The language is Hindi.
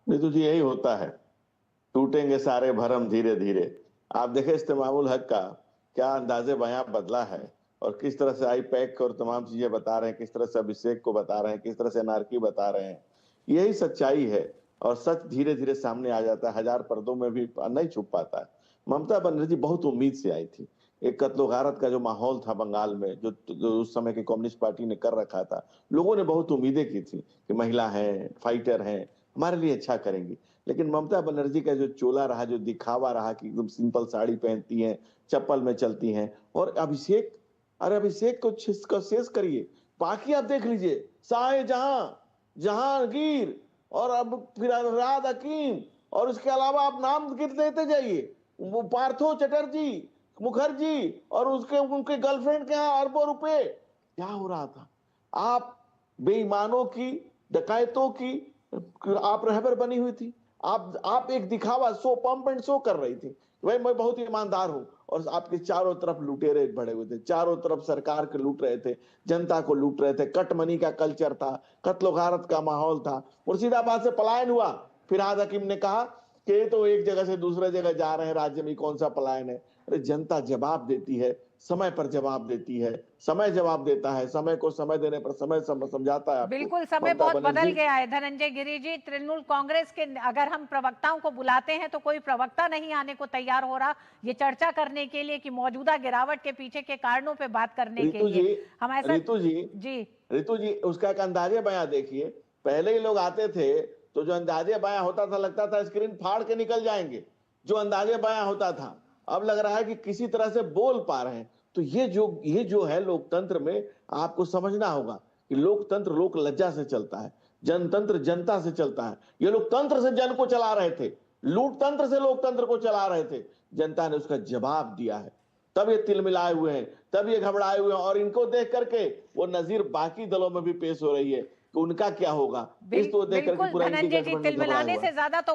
नीतू जी, यही होता है। टूटेंगे सारे भरम धीरे धीरे। आप देखें इस्तेमामुल हक का क्या अंदाजे बयां बदला है, और किस तरह से आई पैक और तमाम चीजें बता रहे हैं, किस तरह से अभिषेक को बता रहे हैं, किस तरह से नारकी बता रहे हैं। यही सच्चाई है। और सच धीरे धीरे सामने आ जाता है, हजार पर्दों में भी नहीं छुप पाता है। ममता बनर्जी बहुत उम्मीद से आई थी। एक कत्लो गारत का जो माहौल था बंगाल में, जो उस समय की कम्युनिस्ट पार्टी ने कर रखा था, लोगों ने बहुत उम्मीदें की थी कि महिला है, फाइटर है, हमारे लिए अच्छा करेंगी। लेकिन ममता बनर्जी का जो चोला रहा, जो दिखावा रहा कि एकदम सिंपल साड़ी पहनती हैं, चप्पल में चलती हैं। और अभिषेक, अरे अभिषेक को शेष करिए, बाकी आप देख लीजिए, शाहजहां, जहांगीर, और अब फिर अनुराग हकीम, और उसके अलावा आप नाम गिर देते जाइए, वो पार्थो चटर्जी, मुखर्जी, और उसके उनके गर्लफ्रेंड के यहाँ अरबों रुपए। क्या हो रहा था? आप बेईमानों की, डकैतों की आप रहबर बनी हुई थी। आप एक दिखावा शो, पंप एंड शो कर रही थी, भाई मैं बहुत ईमानदार हूं। और आपके चारों तरफ लुटेरे भरे हुए थे, चारों तरफ सरकार के लूट रहे थे, जनता को लूट रहे थे, कटमनी का कल्चर था, कत्लो गारत का माहौल था। मुर्शिदाबाद से पलायन हुआ, फिरहाद हकीम ने कहा कि ये तो एक जगह से दूसरे जगह जा रहे हैं, राज्य में कौन सा पलायन है। अरे जनता जवाब देती है, समय पर जवाब देती है, समय जवाब देता है, समय को समय देने पर समय समझाता है आपको। बिल्कुल, समय ममता बहुत बदल बनर्जी, गया है धनंजय गिरि जी। तृणमूल कांग्रेस के अगर हम प्रवक्ताओं को बुलाते हैं तो कोई प्रवक्ता नहीं आने को तैयार हो रहा ये चर्चा करने के लिए कि मौजूदा गिरावट के पीछे के कारणों पे बात करने के रितु लिए। जी, हम ऐसा रितु जी, जी रितु जी, उसका एक अंदाजे बयां देखिए। पहले ही लोग आते थे तो जो अंदाजे बयां होता था, लगता था स्क्रीन फाड़ के निकल जाएंगे, जो अंदाजे बयां होता था। अब लग रहा है कि किसी तरह से बोल पा रहे हैं। तो ये जो है लोकतंत्र में, आपको समझना होगा कि लोकतंत्र लोक लज्जा से चलता है, जनतंत्र जनता से चलता है। ये लोग तंत्र से जन को चला रहे थे, लूटतंत्र से लोकतंत्र को चला रहे थे। जनता ने उसका जवाब दिया है। तब ये तिलमिलाए हुए हैं, तब ये घबराए हुए हैं, और इनको देख करके वो नजीर बाकी दलों में भी पेश हो रही है कि उनका क्या होगा। इस तो देख करके बिल्कुल पूरा इंडी धनंजय जी, गठबंधन घबराया तिलमिलाने हुआ से है। ज्यादा तो